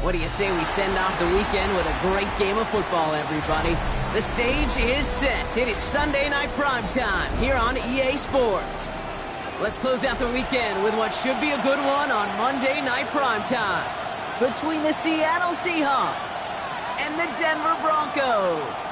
What do you say we send off the weekend with a great game of football, everybody? The stage is set. It is Sunday night primetime here on EA Sports. Let's close out the weekend with what should be a good one on Monday night primetime between the Seattle Seahawks and the Denver Broncos.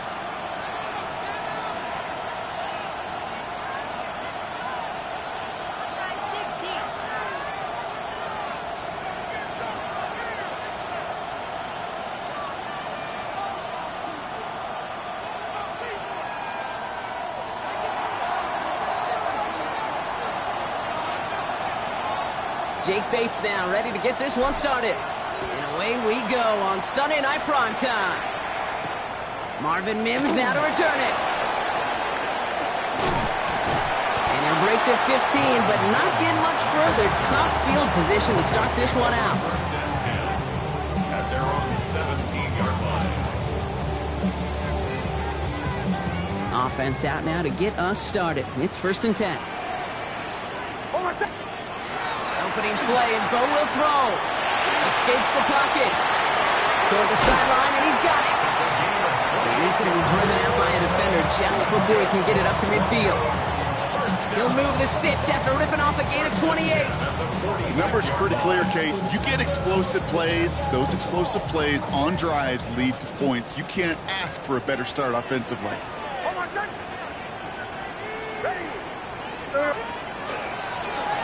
Jake Bates now ready to get this one started. And away we go on Sunday night primetime. Marvin Mims now to return it. And he'll break the 15, but not get much further. Tough field position to start this one out. First and 10 at their own 17-yard line. Offense out now to get us started. It's 1st and 10. Opening play, and Bo will throw. Escapes the pocket. Toward the sideline, and he's got it. And he's going to be driven out by a defender just before he can get it up to midfield. He'll move the sticks after ripping off a gain of 28. The number's pretty clear, Kate. You get explosive plays. Those explosive plays on drives lead to points. You can't ask for a better start offensively.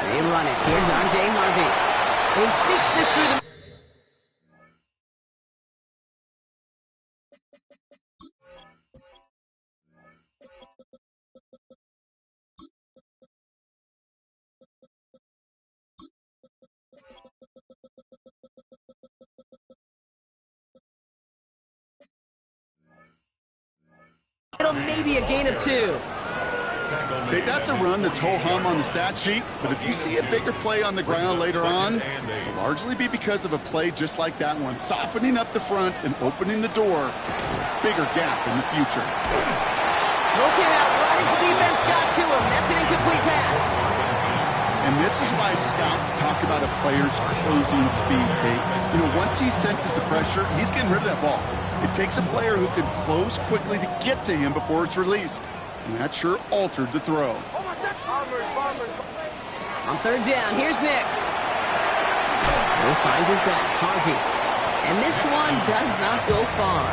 They run it. Here's R.J. Harvey. He sneaks this through the... It'll maybe a gain of 2. Okay, that's a run that's ho-hum on the stat sheet, but if you see a bigger play on the ground later on, it'll largely be because of a play just like that one, softening up the front and opening the door, bigger gap in the future. Okay, out right as the defense got to him. That's an incomplete pass. And this is why scouts talk about a player's closing speed, Kate. You know, once he senses the pressure, he's getting rid of that ball. It takes a player who can close quickly to get to him before it's released. And that sure altered the throw. On 3rd down, here's Nix. He finds his back, Harvey. And this one does not go far.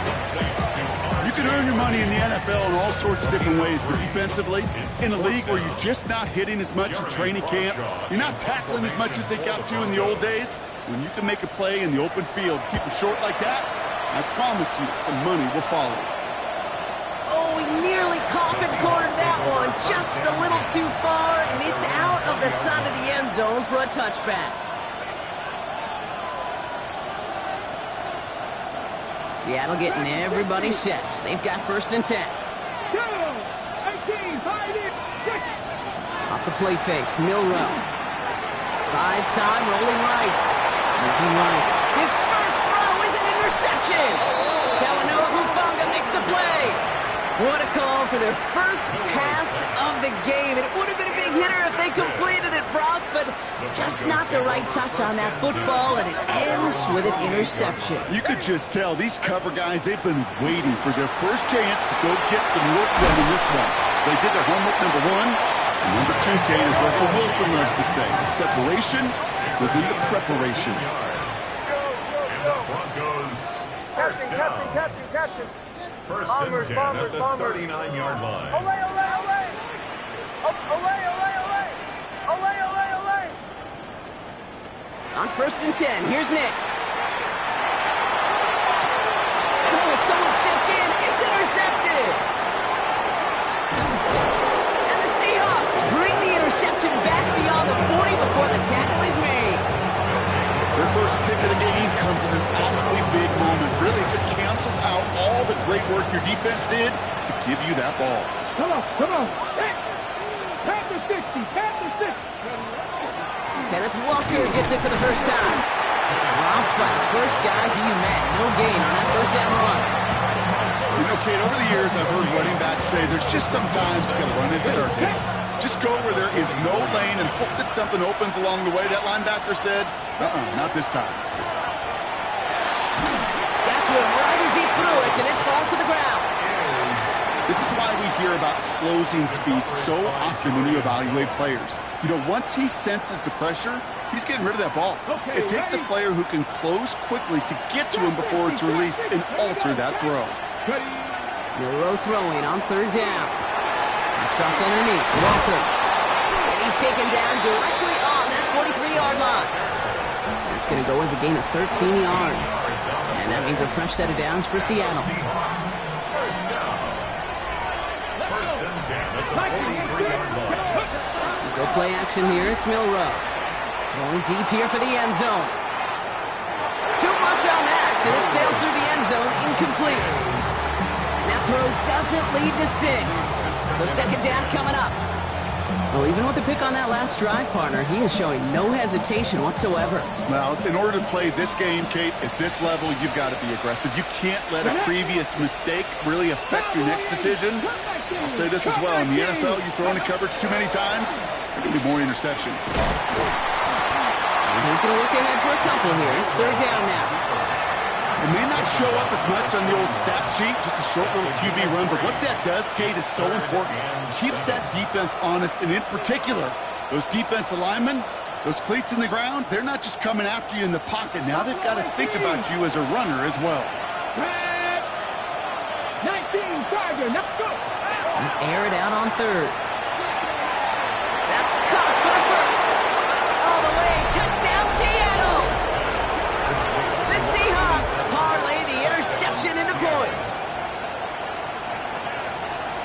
You can earn your money in the NFL in all sorts of different ways, but defensively, in a league where you're just not hitting as much in training camp, you're not tackling as much as they got to in the old days, when you can make a play in the open field, keep it short like that, I promise you some money will follow. Oh, he nearly coffin cornered that one. Just a little too far, and it's out of the side of the end zone for a touchback. Seattle getting everybody set. They've got 1st and 10. Off the play fake, Milrow. Buys time, rolling right. Looking right. His first throw is an interception. Talanoa Hufanga makes the play. What a call for their first pass of the game. It would have been a big hitter if they completed it, Brock, but just not the right touch on that football, and it ends with an interception. You could just tell these cover guys, they've been waiting for their first chance to go get some work done in this one. They did their homework, number 1. And number 2, Kate, as Russell Wilson loves to say, the separation was in the preparation. Captain. First and 10 at the 39-yard line. On 1st and 10, here's Nix. Oh, someone stepped in. It's intercepted. And the Seahawks bring the interception back beyond the 40 before the tackle is made. Their first pick of the game comes in an awfully big moment. Really just cancels out all the great work your defense did to give you that ball. Come on. Pat the 60. Kenneth Walker gets it for the first time. Dropped by the first guy he met. No gain on that 1st down run. You know, Kate, over the years I've heard running backs say there's just sometimes you got to run into darkness. Just go where there is no lane and hope that something opens along the way. That linebacker said, not this time. hear about closing speed so often when you evaluate players. You know, once he senses the pressure, he's getting rid of that ball. It takes a player who can close quickly to get to him before it's released and alter that throw. Milroe throwing on third down. It's dropped underneath. Walker. And he's taken down directly on that 43-yard line. That's going to go as a gain of 13 yards. And that means a fresh set of downs for Seattle. Go play action here. It's Milroe. Going deep here for the end zone. Too much on that, and it sails through the end zone, incomplete. That throw doesn't lead to 6. So second down coming up. Well, even with the pick on that last drive, partner, he is showing no hesitation whatsoever. Well, in order to play this game, Kate, at this level, you've got to be aggressive. You can't let a previous mistake really affect your next decision. I'll say this as well. In the NFL, you throw into coverage too many times, there can be more interceptions. And he's going to look ahead for a couple here. It's third down now. It may not show up as much on the old stat sheet, just a short little QB run, but what that does, Kate, is so important. It keeps that defense honest, and in particular, those defensive linemen, those cleats in the ground, they're not just coming after you in the pocket. Now they've got to think about you as a runner as well. 19, Tiger, let's go. Air it out on third. That's caught for the first. All the way, touchdown Seattle. The Seahawks parlay the interception into points.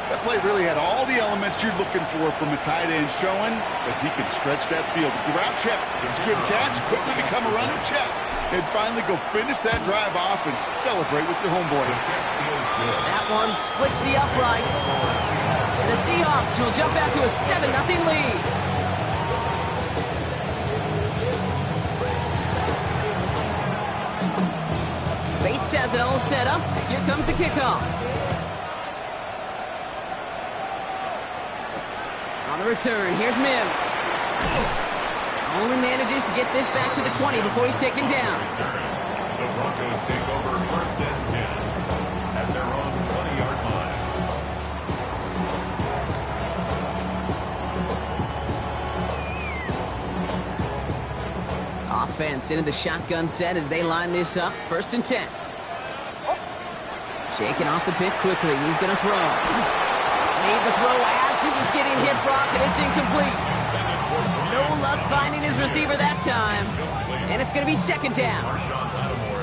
That play really had all the elements you're looking for from a tight end, showing that he can stretch that field. With your route check, secure the catch, quickly become a runner check, and finally go finish that drive off and celebrate with your homeboys. That one splits the uprights. And the Seahawks will jump out to a 7-0 lead. Bates has it all set up. Here comes the kickoff. On the return, here's Mims. Only manages to get this back to the 20 before he's taken down. The Broncos take over first and 10 at their own 20-yard line. Offense into the shotgun set as they line this up. First and 10. Shaking off the pick quickly. He's going to throw. Made the throw as he was getting hit, Brock, and it's incomplete. No luck finding his receiver that time. And it's going to be second down.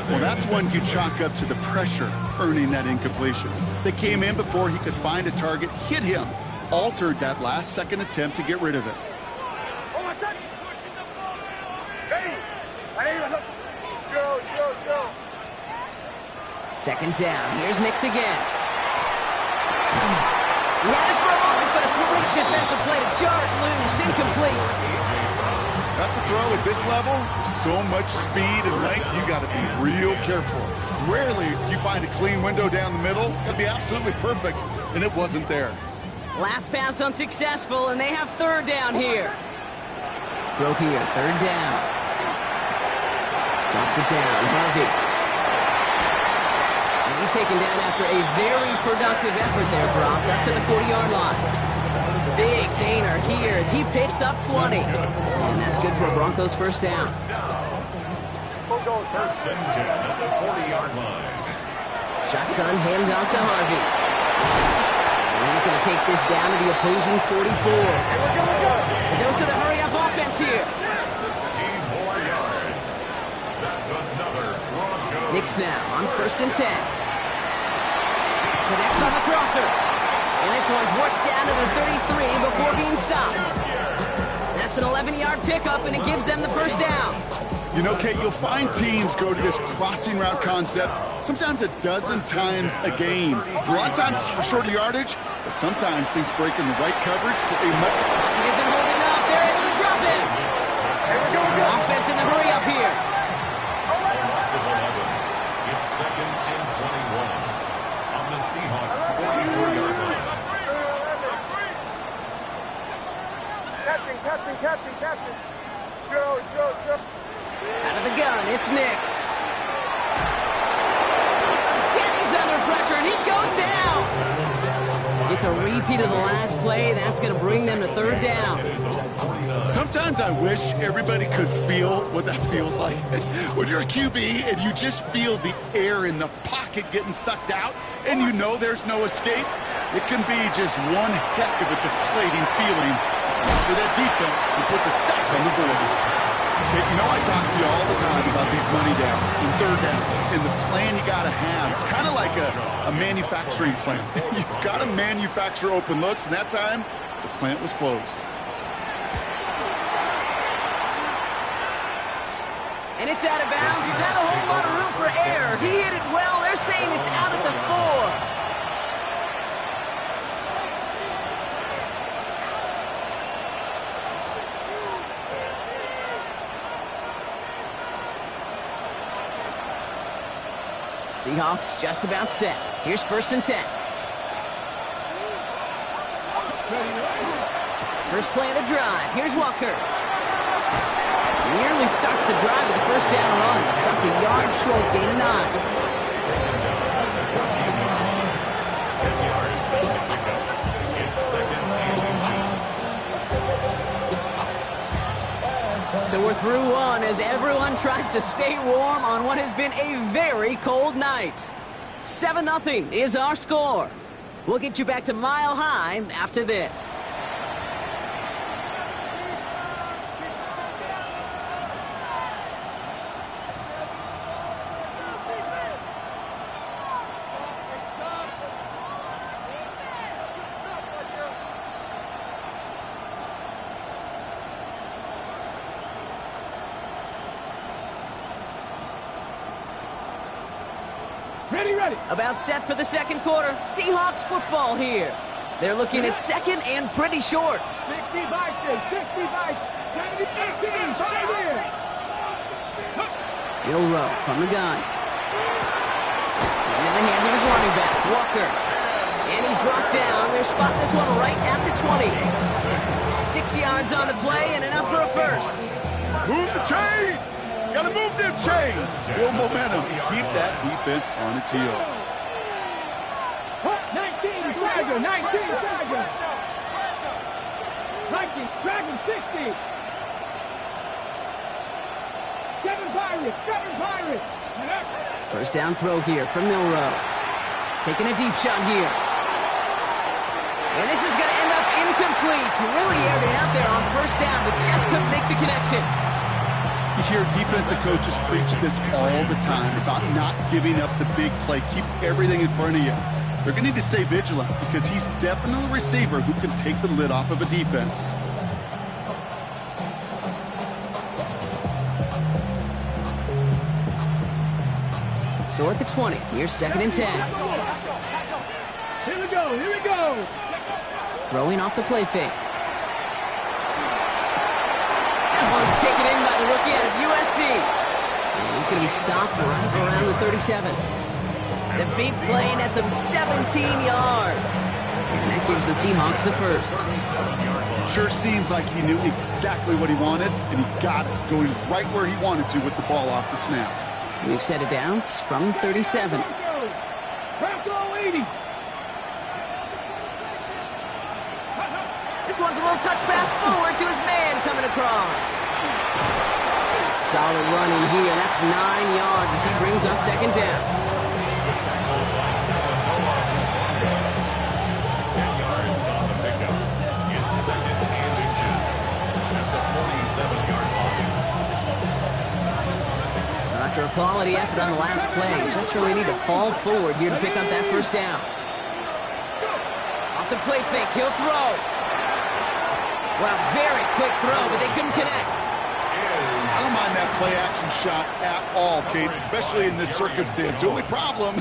Well, that's one you chalk up to the pressure earning that incompletion. They came in before he could find a target, hit him, altered that last second attempt to get rid of it. Second down. Here's Nix again. He had it for a moment, but a great defensive play to jar it loose. Incomplete. That's a throw at this level. So much speed and length, you got to be real careful. Rarely do you find a clean window down the middle. It'd be absolutely perfect, and it wasn't there. Last pass unsuccessful, and they have third down here. Throw here, third down. Drops it down, Harvey. And he's taken down after a very productive effort there, Brock, up to the 40-yard line. Big gainer here as he picks up 20. And that's good for a Broncos first down. First and 10 at the 40-yard line. Shotgun handoff to Harvey. And he's going to take this down to the opposing 44. A dose of the hurry-up offense here. 16 more yards. That's another Broncos. Nix now on first and 10. Connects on the crosser. And this one's worked down to the 33 before being stopped. That's an 11-yard pickup, and it gives them the first down. You know, Kate, you'll find teams go to this crossing route concept sometimes a dozen times a game. A lot of times it's for shorter yardage, but sometimes things break in the right coverage for a much... He isn't holding up. They're able to drop him. Offense in the hurry-up here. Lots of 11. It's second and 21 on the Seahawks 44-yard line. Captain. Joe. Out of the gun, it's Nix. Again, he's under pressure, and he goes down. It's it's a repeat of the last play. That's going to bring them to third down. Sometimes I wish everybody could feel what that feels like. When you're a QB and you just feel the air in the pocket getting sucked out and you know there's no escape, it can be just one heck of a deflating feeling for that defense who puts a sack on the board. You know, I talk to you all the time about these money downs and third downs and the plan you got to have. It's kind of like a manufacturing plant. You've got to manufacture open looks, and that time, the plant was closed. And it's out of bounds without a whole lot of room for error. He hit it well. They're saying it's out at the 4. Seahawks just about set. Here's 1st and 10. First play of the drive. Here's Walker. Nearly starts the drive with a first down run. Stopped a yard short, gain of 9. So we're through one as everyone tries to stay warm on what has been a very cold night. 7-0 is our score. We'll get you back to Mile High after this. Ready. About set for the second quarter. Seahawks football here. They're looking at second and pretty short. 60 by 18, right here. Bill Rowe from the gun. And in the hands of his running back, Walker. And he's brought down. They're spotting this one right at the 20. 6 yards on the play and enough for a first. Move the chains! Gotta move them chains! Build momentum. Keep that defense on its heels. 19, Tiger, 19, Tiger. 19, Dragon, 60. 7 Pirates. First down throw here from Milroe. Taking a deep shot here. And this is going to end up incomplete. Really aired it out there on first down, but just couldn't make the connection. You hear defensive coaches preach this all the time about not giving up the big play. Keep everything in front of you. They're going to need to stay vigilant because he's definitely a receiver who can take the lid off of a defense. So at the 20, here's 2nd and 10. Here we go. Throwing off the play fake. That one's taken in by the rookie out of USC. And he's going to be stopped right around the 37. The big play nets him 17 yards. And that gives the Seahawks the first. Sure seems like he knew exactly what he wanted, and he got it, going right where he wanted to with the ball off the snap. We've set it down from 37. Bronco 80. This one's a little touch pass forward to his man coming across. Solid running here. That's 9 yards as he brings up 2nd down. 10 yards on the pickup. It's 2nd and inches at the 47-yard line. After a quality effort on the last play, just really need to fall forward here to pick up that first down. Off the play fake, he'll throw. Well, very quick throw, but they couldn't connect. I don't mind that play-action shot at all, Kate, especially in this circumstance. The only problem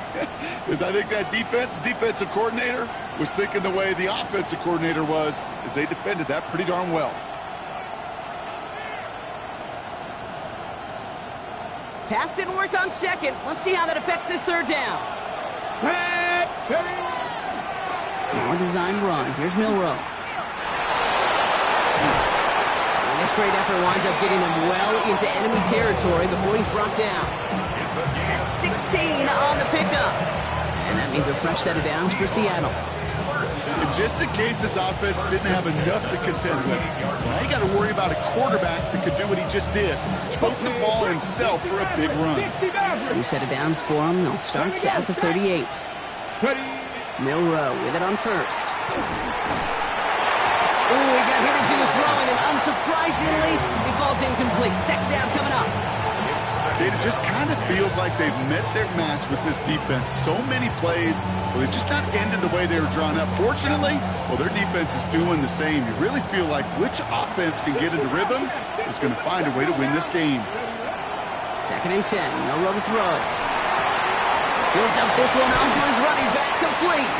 is I think that defensive coordinator was thinking the way the offensive coordinator was as they defended that pretty darn well. Pass didn't work on 2nd. Let's see how that affects this 3rd down. Now a design run. Here's Milroe. And this great effort winds up getting them well into enemy territory before he's brought down. That's 16 on the pickup. And that means a fresh set of downs for Seattle. If just in case this offense didn't have enough to contend with. Now you got to worry about a quarterback that could do what he just did. Tote the ball himself for a big run. New set of downs for him. They'll start at the 38. Milrow with it on first. Ooh, he got hit as he was throwing, and unsurprisingly, he falls incomplete. Second down coming up. It just kind of feels like they've met their match with this defense. So many plays, well, they've just not ended the way they were drawn up. Fortunately, well, their defense is doing the same. You really feel like which offense can get into rhythm is going to find a way to win this game. Second and 10, Milrow to throw. He'll dump this one off to his running back, complete.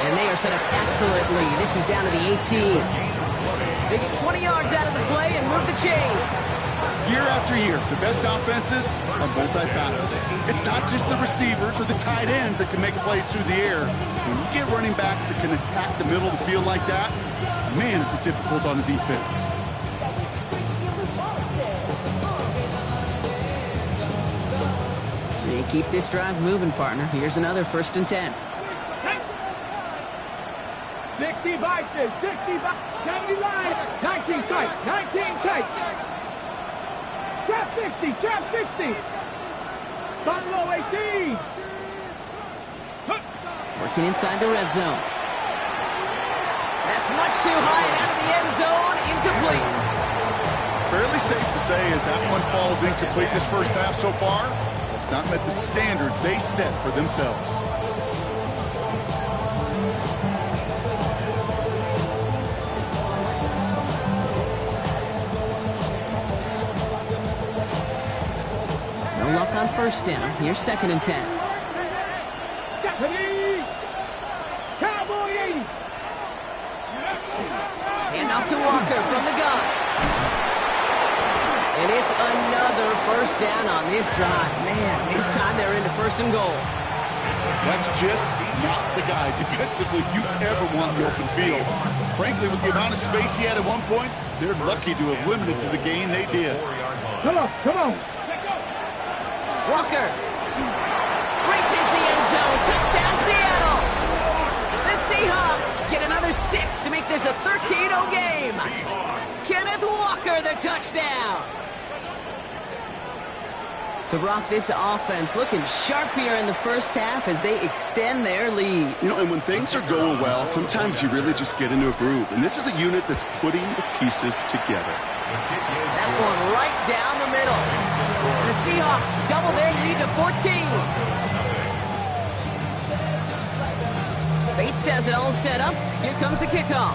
And they are set up excellently. This is down to the 18. They get 20 yards out of the play and move the chains. Year after year, the best offenses are multifaceted. It's not just the receivers or the tight ends that can make plays through the air. When you get running backs that can attack the middle of the field like that, man, is it difficult on the defense. They keep this drive moving, partner. Here's another 1st and 10. 65, 65, 79, 19 tight, 19 tight. Trap 60, trap 60. Down low 18. Working inside the red zone. That's much too high and out of the end zone. Incomplete. Fairly safe to say as that one falls incomplete this first half so far, it's not met the standard they set for themselves. No luck on first down. Here's 2nd and 10. Cowboy 80. Hand off to Walker from the gun. And it's another 1st down on this drive. Man, this time they're into 1st and goal. That's just not the guy defensively you ever want in the open field. Frankly, with the amount of space he had at one point, they're lucky to have limited to the gain they did. Come on, come on. Walker reaches the end zone. Touchdown, Seattle. The Seahawks get another 6 to make this a 13-0 game. Kenneth Walker, the touchdown. So, Brock, this offense looking sharp here in the first half as they extend their lead. You know, and when things are going well, sometimes you really just get into a groove. And this is a unit that's putting the pieces together. That one right down the middle. And the Seahawks double their lead to 14. Bates has it all set up. Here comes the kickoff.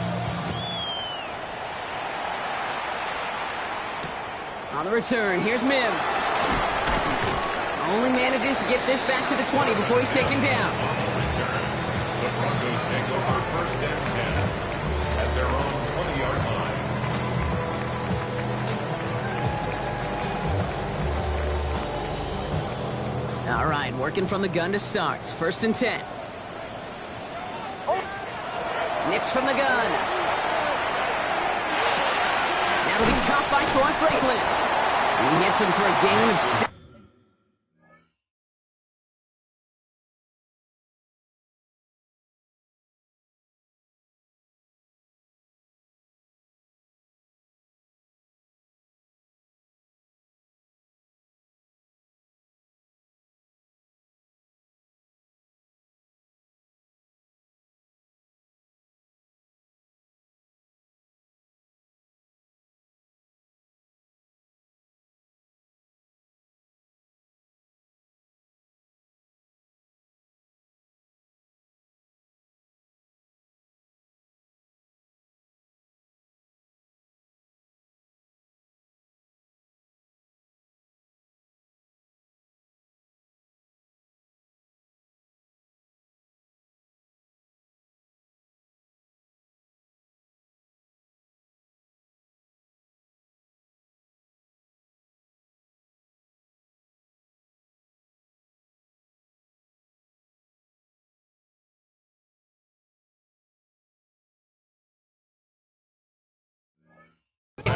On the return, here's Mims. Only manages to get this back to the 20 before he's taken down. The Broncos take over 1st and 10 at their own 20-yard line. All right, working from the gun to start. 1st and 10. Nix from the gun. That'll be caught by Troy Franklin. He hits him for a gain of 6.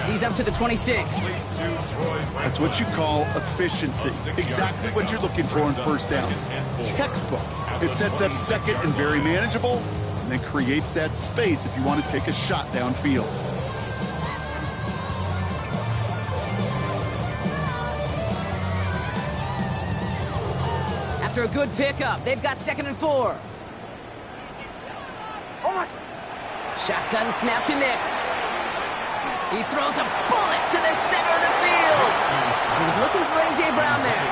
He's up to the 26. That's what you call efficiency. Exactly what you're looking for in 1st down. Textbook. It sets up 2nd and very manageable. and then creates that space if you want to take a shot downfield. After a good pickup, they've got 2nd and 4. Shotgun snap to Nix. He throws a bullet to the center of the field. He was looking for A.J. Brown there.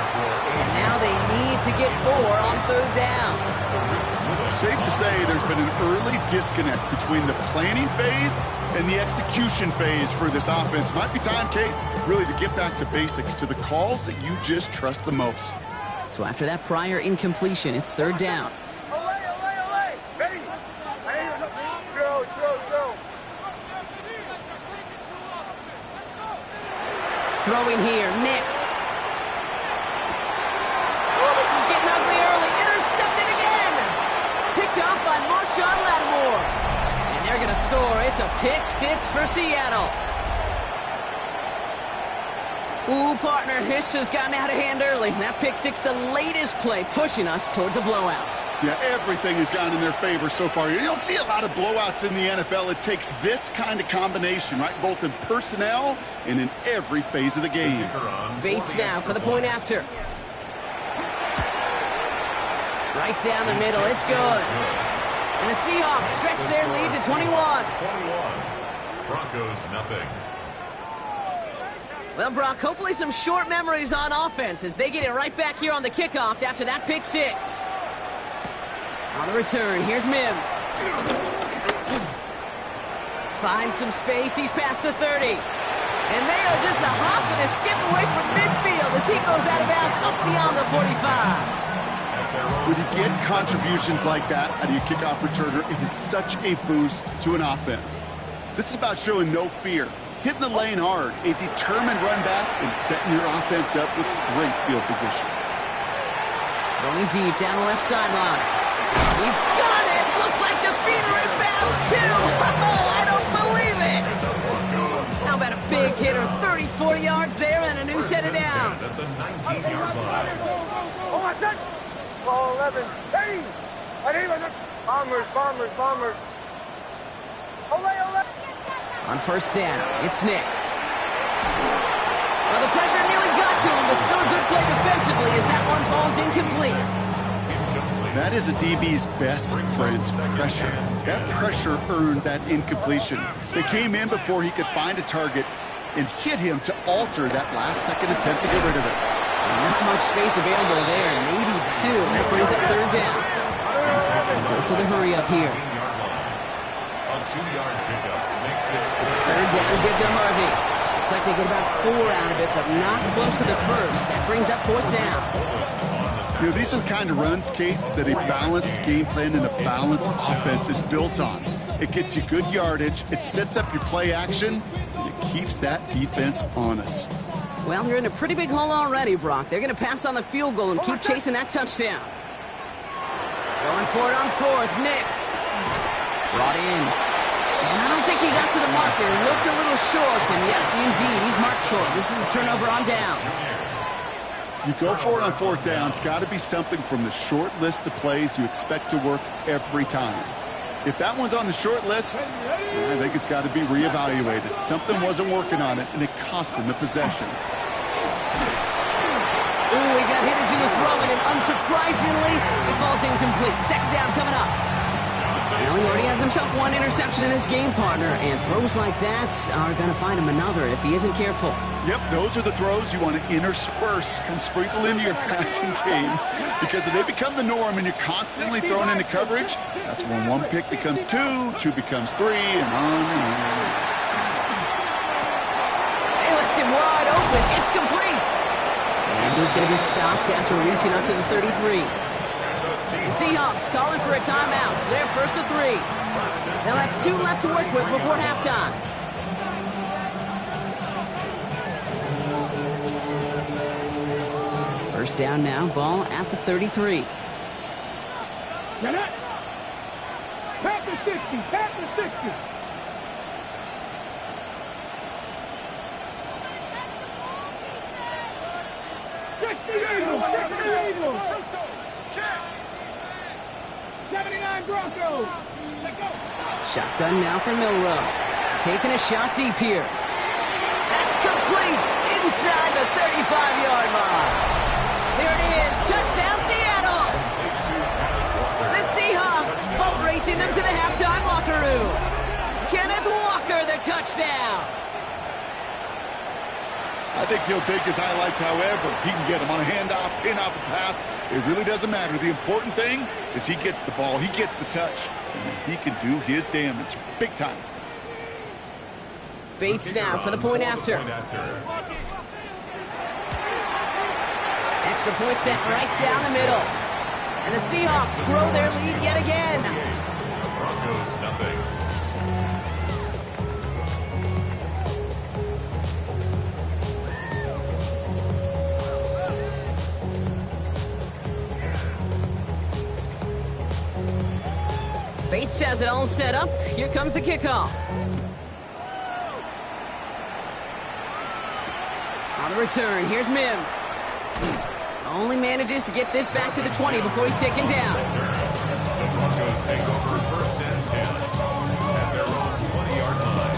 And now they need to get 4 on 3rd down. Safe to say there's been an early disconnect between the planning phase and the execution phase for this offense. Might be time, Kate, really to get back to basics, to the calls that you just trust the most. So after that prior incompletion, it's 3rd down. Throwing here, Nix. Oh, this is getting ugly early. Intercepted again. Picked off by Marshawn Lattimore. And they're going to score. It's a pick 6 for Seattle. Ooh, partner, this has gotten out of hand early. That pick 6, the latest play, pushing us towards a blowout. Yeah, everything has gone in their favor so far. You don't see a lot of blowouts in the NFL. It takes this kind of combination, right? Both in personnel and in every phase of the game. Bates now for the point after. Right down the middle. It's good. And the Seahawks stretch their lead to 21. Broncos nothing. Well, Brock, hopefully some short memories on offense as they get it right back here on the kickoff after that pick 6. On the return, here's Mims. Finds some space, he's past the 30. And they are just a hop and a skip away from midfield as he goes out of bounds up beyond the 45. When you get contributions like that out of your kickoff returner, it is such a boost to an offense. This is about showing no fear, hitting the lane hard, a determined run back, and setting your offense up with great field position. Going deep down the left sideline. He's got it! Looks like the feet are in bounds too! Oh, I don't believe it! How about a big hitter, 30, 40 yards there and a new set of downs? That's a 19-yard line. Oh, I said, 11. Hey! Bombers. Ole. On 1st down, it's Nix. Well, the pressure nearly got to him, but still a good play defensively as that one falls incomplete. That is a DB's best friend, pressure. That pressure earned that incompletion. They came in before he could find a target and hit him to alter that last-second attempt to get rid of it. Not much space available there, maybe 2. That brings up 3rd down. Dose of the hurry up here. A 2-yard pickup makes it. It's a 3rd down, give to Harvey. Looks like they get about 4 out of it, but not close to the 1st. That brings up 4th down. You know, these are the kind of runs, Kate, that a balanced game plan and a balanced offense is built on. It gets you good yardage, it sets up your play action, and it keeps that defense honest. Well, you're in a pretty big hole already, Brock. They're going to pass on the field goal and keep chasing that touchdown. Going for it on 4th, Nix. Brought in. And I don't think he got to the marker. Looked a little short, and yep, indeed, he's marked short. This is a turnover on downs. You go for it on 4th down. It's got to be something from the short list of plays you expect to work every time. If that one's on the short list, I think it's got to be reevaluated. Something wasn't working on it, and it cost them the possession. Ooh, he got hit as he was throwing, and unsurprisingly, it falls incomplete. 2nd down coming up. Well, he already has himself 1 interception in this game, partner, and throws like that are going to find him another if he isn't careful. Yep, those are the throws you want to intersperse and sprinkle into your passing game, because if they become the norm and you're constantly thrown into coverage, that's when 1 pick becomes 2, 2 becomes 3, and on and on. They left him wide open. It's complete. And he's going to be stopped after reaching up to the 33. The Seahawks calling for a timeout, so they're 1st and 3. They'll have 2 left to work with before halftime. First down now, ball at the 33. Pack the 60. Check the Eagles. 79 Broncos. Shotgun now for Milrow. Taking a shot deep here. That's complete inside the 35-yard line. There it is. Touchdown, Seattle. The Seahawks boat racing them to the halftime locker room. Kenneth Walker, the touchdown. I think he'll take his highlights however he can get them on a handoff, pin-off, a pass. It really doesn't matter. The important thing is he gets the ball, he gets the touch, and he can do his damage big time. Bates now for the point after. Extra point set right down the middle. And the Seahawks grow their lead yet again. Broncos nothing. Bates has it all set up. Here comes the kickoff. On the return, here's Mims. Only manages to get this back to the 20 before he's taken down. The Broncos take over first and 10 at their own 20-yard line.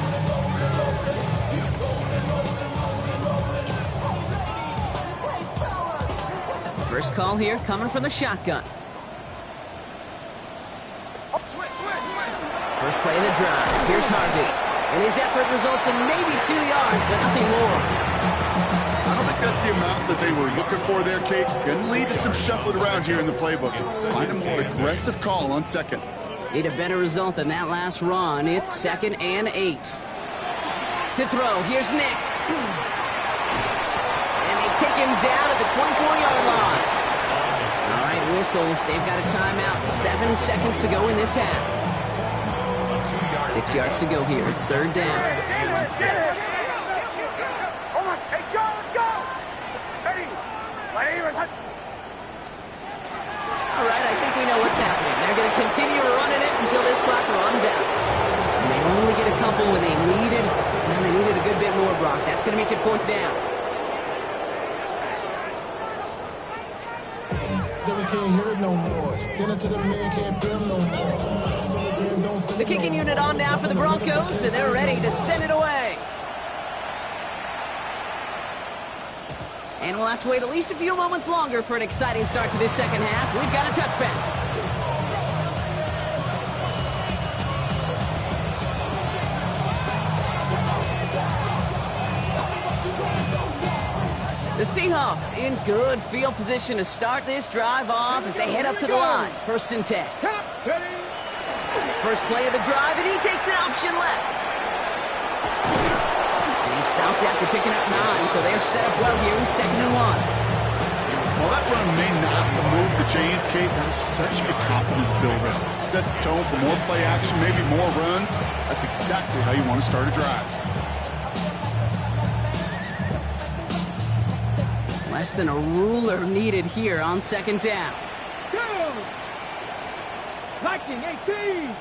First call here coming from the shotgun. First play of the drive. Here's Harvey. And his effort results in maybe 2 yards, but nothing more. I don't think that's the amount that they were looking for there, Kate. Going to lead to some shuffling around here in the playbook. Find a more aggressive call on second. Need a better result than that last run. It's 2nd and 8. To throw, here's Nix. And they take him down at the 24-yard line. All right, whistles. They've got a timeout. 7 seconds to go in this half. 6 yards to go here. It's 3rd down. All right, I think we know what's happening. They're going to continue running it until this clock runs out. And they only get a couple when they needed. Well, they needed a good bit more, Brock. That's going to make it 4th down. Devils can't hear it no more. Standing to the man can't feel no more. The kicking unit on now for the Broncos, and they're ready to send it away. And we'll have to wait at least a few moments longer for an exciting start to this second half. We've got a touchback. The Seahawks in good field position to start this drive off as they head up to the line. 1st and 10. First play of the drive, and he takes an option left. And he's stopped after picking up 9, so they're set up well here with 2nd and 1. While that run may not remove the chains, Kate, that is such a confidence builder. Sets the tone for more play action, maybe more runs. That's exactly how you want to start a drive. Less than a ruler needed here on 2nd down. Liking 18.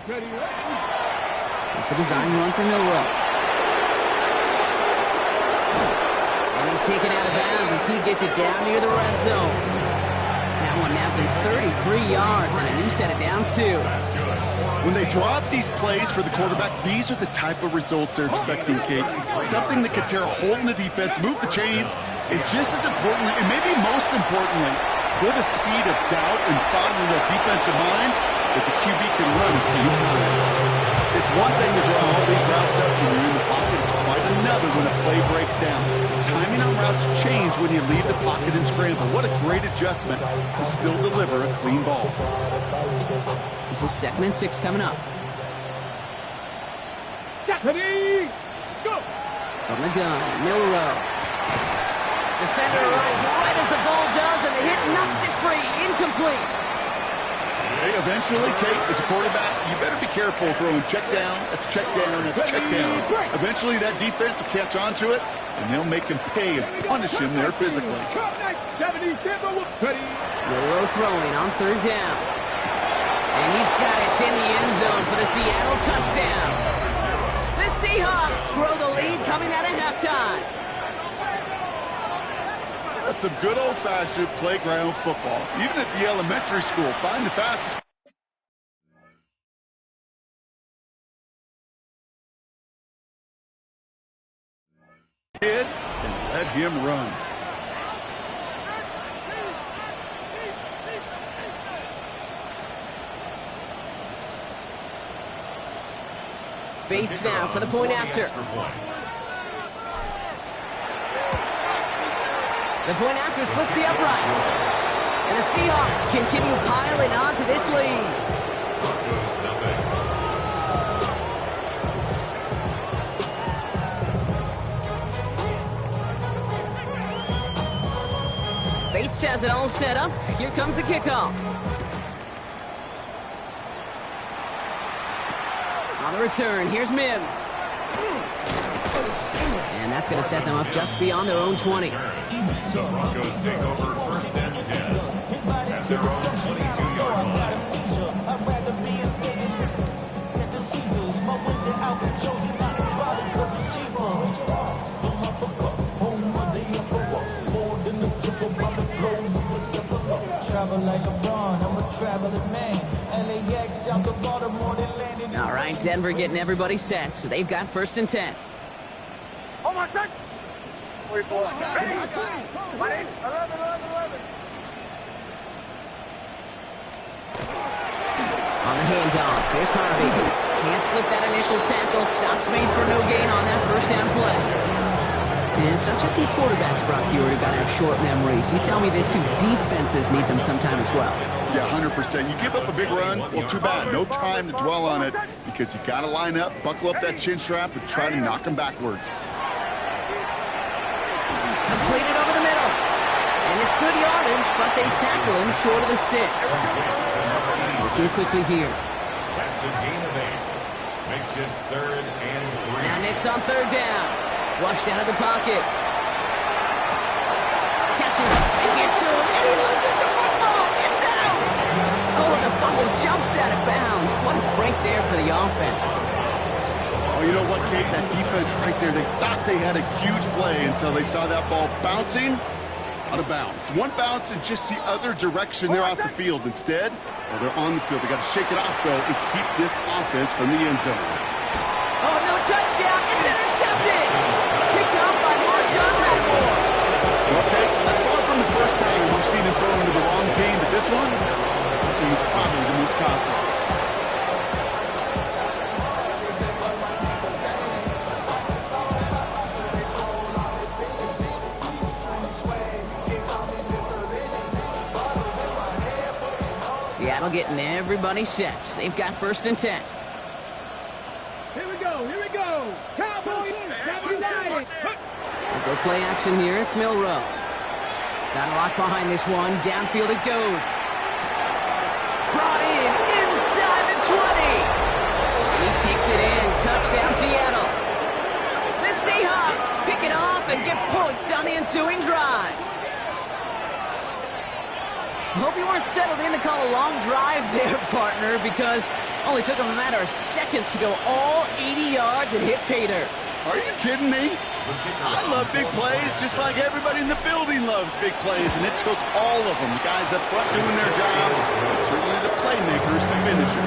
Ready. It's a design run for Milrow. And he's taken out of bounds as he gets it down near the red zone. That one nabs him 33 yards and a new set of downs, too. When they drop these plays for the quarterback, these are the type of results they're expecting, Kate. Something that could tear a hole in the defense, move the chains, and just as importantly, and maybe most importantly, put a seed of doubt and thought in the defensive mind that the QB can run at any time. It's one thing to draw all these routes up when you're in the pocket. It's quite another when a play breaks down. Timing on routes change when you leave the pocket and scramble. What a great adjustment to still deliver a clean ball. This is 2nd and 6 coming up. Ready. Go. From the gun, Milrow. Defender arrives right as the ball does, and the hit knocks it free. Incomplete. Hey, eventually, Kate, as a quarterback, you better be careful throwing check down, that's check down, that's check down. Eventually, that defense will catch on to it, and they'll make him pay and punish him there physically. Milrow throwing on 3rd down. And he's got it in the end zone for the Seattle touchdown. The Seahawks grow the lead coming out of halftime. That's some good old-fashioned playground football. Even at the elementary school, find the fastest kid and let him run. Bates now for the point after. The point after splits the uprights. And the Seahawks continue piling onto this lead. Bates has it all set up. Here comes the kickoff. On the return, here's Mims. And that's going to set them up just beyond their own 20. The Broncos take over first and 10 at their own 22-yard line. All right, Denver getting everybody set, so they've got first and 10. Hold on a sec. 44. Hey, 11. On the handoff, here's Harvey. Can't slip that initial tackle. Stops made for no gain on that first down play. And it's not just some quarterbacks, Brock, who got to have short memories. You tell me this too, defenses need them sometime as well. Yeah, 100%. You give up a big run, well, too bad. No time to dwell on it because you got to line up, buckle up that chin strap, and try to knock them backwards. Completed over the middle. And it's good yardage, but they tackle him short of the sticks. Looking quickly here. That's a gain of 8. Makes it 3rd and 3. Now Nick's on third down. Flushed out of the pocket. Catches and get to him, and he loses the football. It's out. Oh, and the fumble jumps out of bounds. What a break there for the offense. Oh, you know what, Kate? That defense right there, they thought they had a huge play until they saw that ball bouncing out of bounds. One bounce and just the other direction there off the field. Instead, well, they're on the field. They got to shake it off, though, and keep this offense from the end zone. Oh, no touchdown. It's intercepted. Picked up by Marshawn Lattimore. Okay, that's far from the first time we've seen him throw into the wrong team, but this one was probably the most costly. Seattle getting everybody set. They've got first and 10. Here we go. Cowboys, United. We'll go play action here. It's Milrow. Got a lock behind this one. Downfield it goes. Brought in inside the 20. And he takes it in. Touchdown, Seattle. The Seahawks pick it off and get points on the ensuing drive. I hope you weren't settled in to call a long drive there, partner, because only took them a matter of seconds to go all 80 yards and hit pay dirt. Are you kidding me? I love big plays just like everybody in the building loves big plays, and it took all of them, the guys up front doing their job, and certainly the playmakers to finish it.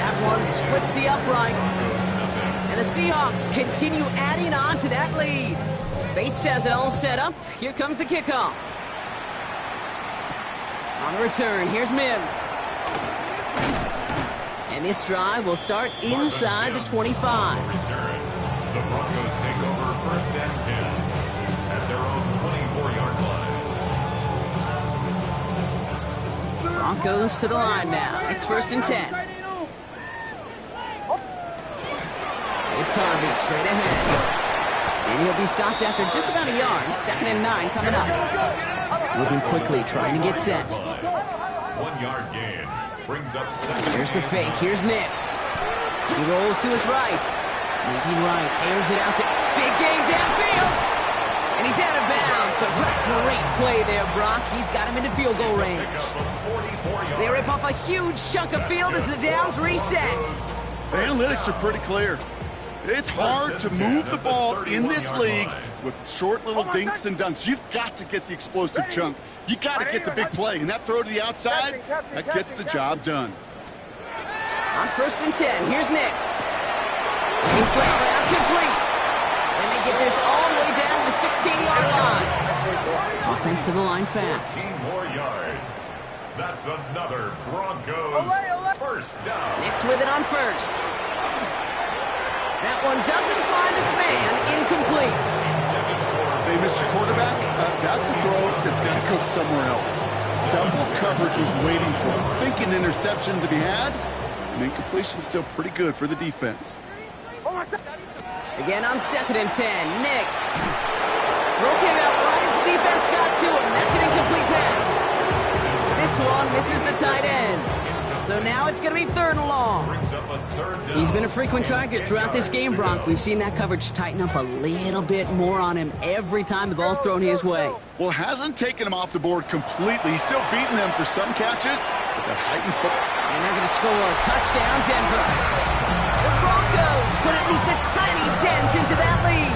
That one splits the uprights. And the Seahawks continue adding on to that lead. Bates has it all set up. Here comes the kickoff. On the return, here's Mims. And this drive will start inside the 25. The Broncos take over first and 10 at their own 24-yard line. Broncos to the line now. It's first and 10. It's Harvey straight ahead. And he'll be stopped after just about a yard. 2nd and 9 coming up. Moving quickly, trying to get set. 1 yard gain brings up 2nd. Here's the fake. Here's Nix. He rolls to his right. Making right. Airs it out to big game downfield. And he's out of bounds. But what a great play there, Brock. He's got him into field goal range. They rip off a huge chunk of field as the downs reset. The analytics are pretty clear. It's hard to move the ball in this league with short little dinks and dunks. You've got to get the explosive chunk. You got to get the big play, and that throw to the outside, that gets the job done. On 1st and 10, here's Nix. It's laid around complete. And they get this all the way down to the 16-yard line. Offensive line fast. 14 more yards. That's another Broncos first down. Nix with it on 1st. That one doesn't find its man. Incomplete. Hey, Mr. Quarterback, that's a throw that's got to go somewhere else. Double coverage was waiting for him. Thinking interception to be had. And incompletion's still pretty good for the defense. Again on 2nd and 10. Nix. Throw came out right as the defense got to him. That's an incomplete pass. This one misses the tight end. So now it's going to be 3rd and long. He's been a frequent target throughout this game, Bronk. We've seen that coverage tighten up a little bit more on him every time the ball's thrown his way. Well, hasn't taken him off the board completely. He's still beating them for some catches, but that heightened foot. And they're going to score a touchdown, Denver. The Broncos put at least a tiny dent into that lead.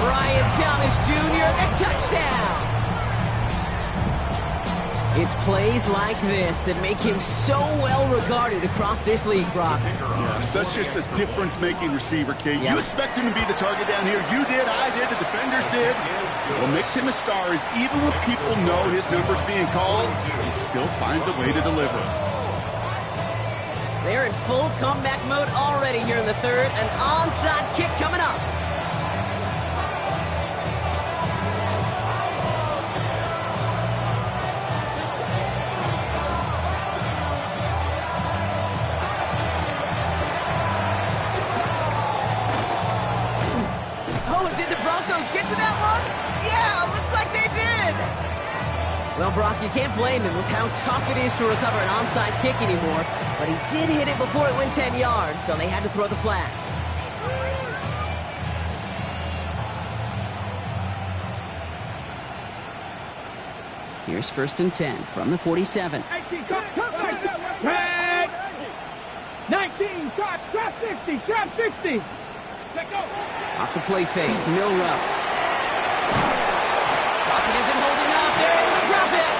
Brian Thomas Jr., the touchdown. It's plays like this that make him so well regarded across this league, Brock. Yeah, such just a difference-making receiver, Kate. Yep. You expect him to be the target down here. You did, I did, the defenders did. What makes him a star is even when people know his number's being called, he still finds a way to deliver. They're in full comeback mode already here in the 3rd. An onside kick coming up. Did the Broncos get to that one? Yeah, looks like they did. Well, Brock, you can't blame him with how tough it is to recover an onside kick anymore. But he did hit it before it went 10 yards, so they had to throw the flag. Here's 1st and 10 from the 47. 19, tag! 19, trap 60, trap 60. Let go. Off the play fake, Milrow. Rocket isn't holding up. They're able to drop it.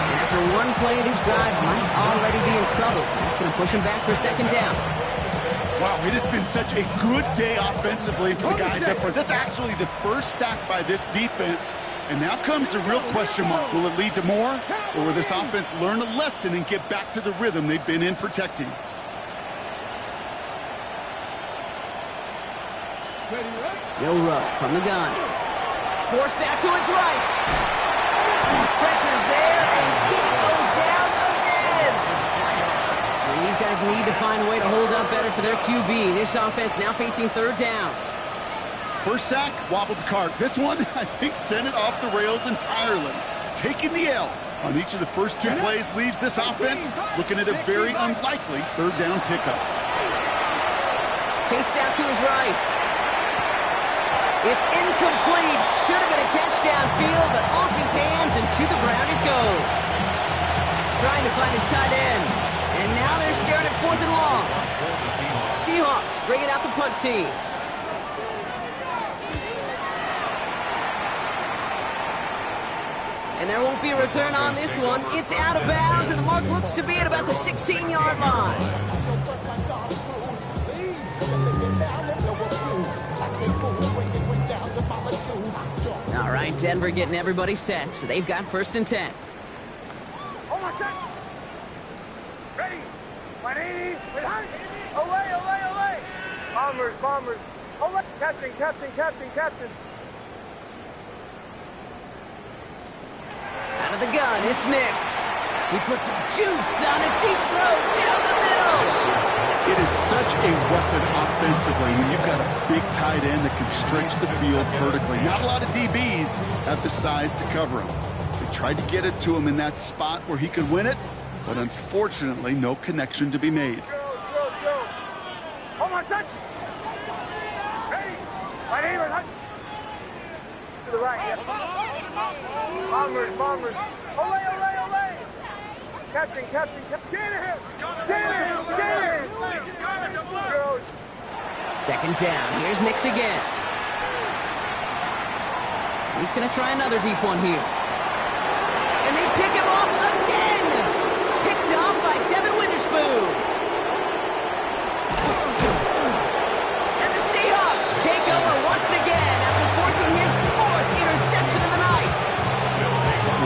And after one play of his drive, might already be in trouble. That's going to push him back for 2nd down. Wow, it has been such a good day offensively for the guys up front. That's actually the first sack by this defense. And now comes the real question mark. Will it lead to more? Or will this offense learn a lesson and get back to the rhythm they've been in protecting? Milrow from the gun. Forced out to his right. Pressure's there, and he goes down again. And these guys need to find a way to hold up better for their QB. This offense now facing 3rd down. First sack, wobbled the cart. This one, I think, sent it off the rails entirely. Taking the L on each of the first 2 plays leaves this offense looking at a very unlikely 3rd down pickup. Chased out to his right. It's incomplete. Should have been a catch downfield, but off his hands and to the ground it goes. Trying to find his tight end. And now they're staring at 4th and long. Seahawks bringing out the punt team. And there won't be a return on this one. It's out of bounds, and the mark looks to be at about the 16-yard line. All right, Denver getting everybody set, so they've got 1st and 10. Almost set. Ready. 180. Away, away, away. Bombers, bombers. Away. Captain, captain, captain, captain. Out of the gun, it's Nix. He puts some juice on a deep throw down the middle. It is such a weapon offensively when you've got a big tight end that can stretch the field vertically. Not a lot of DBs have the size to cover him. They tried to get it to him in that spot where he could win it, but unfortunately, no connection to be made. Joe. Almost set. Ready. 180. To the right. Yeah. Bombers. Away. Captain. Get it. Sit. 2nd down. Here's Nix again. He's going to try another deep one here. And they pick him off again! Picked off by Devin Witherspoon. And the Seahawks take over once again after forcing his 4th interception of the night.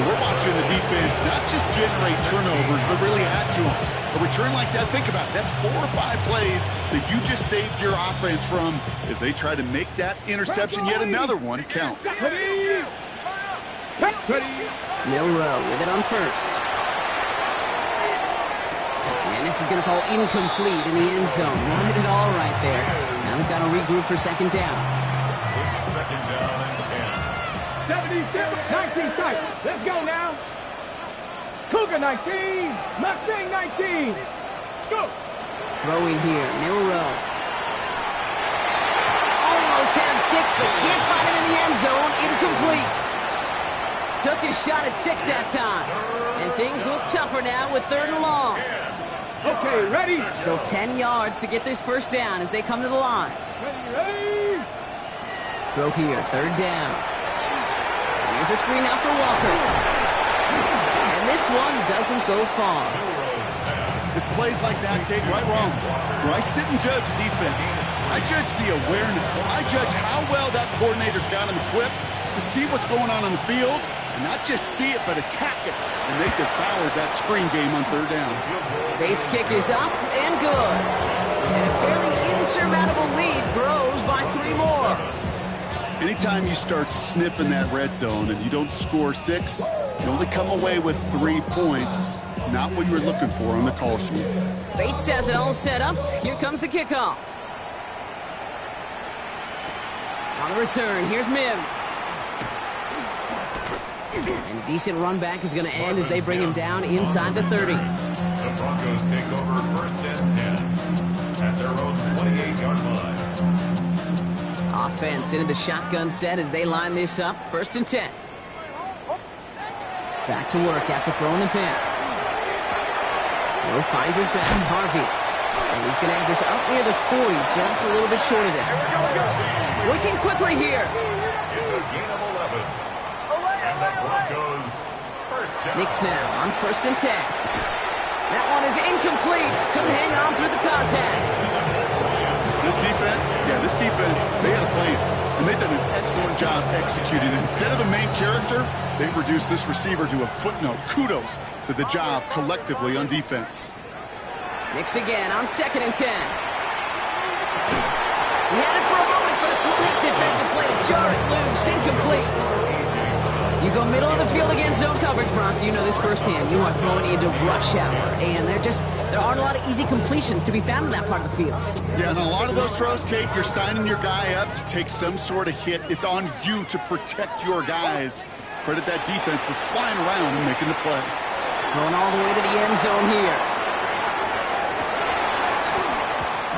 We're watching the defense not just generate turnovers, but really add to them. A return like that, think about it. That's 4 or 5 plays that you just saved your offense from as they try to make that interception, yet another one, count. Milrow with it on first. And this is going to fall incomplete in the end zone. Wanted it all right there. Now they've got to regroup for second down. It's second down and 10. 19 sight. Let's go now. Cougar 19. Mustang 19. Let's go. Throwing here, Milrow. Almost had 6, but can't find him in the end zone. Incomplete. Took his shot at 6 that time. And things look tougher now with 3rd and long. Okay, ready? So 10 yards to get this first down as they come to the line. Ready? Throw here, 3rd down. Here's a screen out for Walker. And this one doesn't go far. It's plays like that, Kate, right wrong. Where I sit and judge defense. I judge the awareness. I judge how well that coordinator's got him equipped to see what's going on the field, and not just see it, but attack it. And they devoured that screen game on 3rd down. Bates' kick is up and good. And a fairly insurmountable lead grows by 3 more. Anytime you start sniffing that red zone and you don't score 6, you only come away with 3 points. Not what you were looking for on the call sheet. Bates has it all set up. Here comes the kickoff. On the return, here's Mims. And a decent run back is going to end as they bring him down inside the 30. The Broncos take over 1st and 10 at their own 28-yard line. Offense into the shotgun set as they line this up. 1st and 10. Back to work after throwing the pick. Moore finds his back, Harvey. And he's going to have this up near the 40, just a little bit short of it. Working quickly here. It's a gain of 11. And the Broncos first down. Knicks now on 1st and 10. That one is incomplete. Couldn't hang on through the contact. This defense, they had a plan. And they've done an excellent job executing it. Instead of a main character, they've reduced this receiver to a footnote. Kudos to the job collectively on defense. Knicks again on 2nd and 10. He had it for a moment, but a quick defensive play to jar it loose. Incomplete. You go middle of the field against zone coverage, Brock. You know this firsthand. You are throwing into rush hour, and there aren't a lot of easy completions to be found in that part of the field. Yeah, and a lot of those throws, Kate, you're signing your guy up to take some sort of hit. It's on you to protect your guys. Credit that defense for flying around and making the play. Going all the way to the end zone here.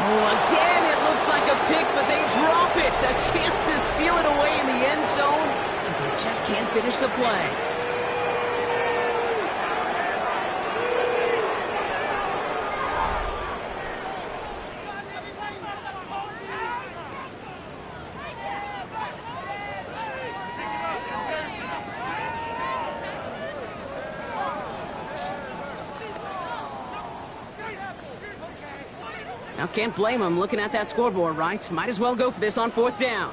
Oh, again, it looks like a pick, but they drop it. A chance to steal it away in the end zone. They just can't finish the play. Now, can't blame him looking at that scoreboard, right? Might as well go for this on 4th down.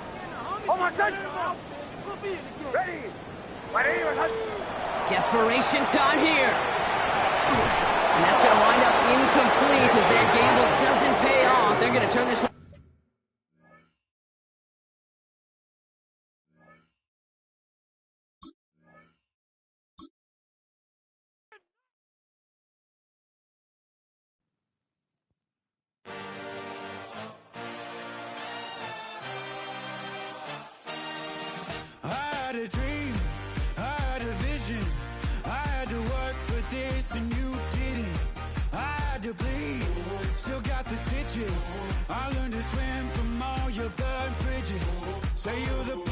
Desperation time here. And that's going to wind up incomplete as their gamble doesn't pay off. They're going to turn this one. A dream, I had a vision, I had to work for this and you didn't. I had to bleed, still got the stitches. I learned to swim from all your burnt bridges. Say you're the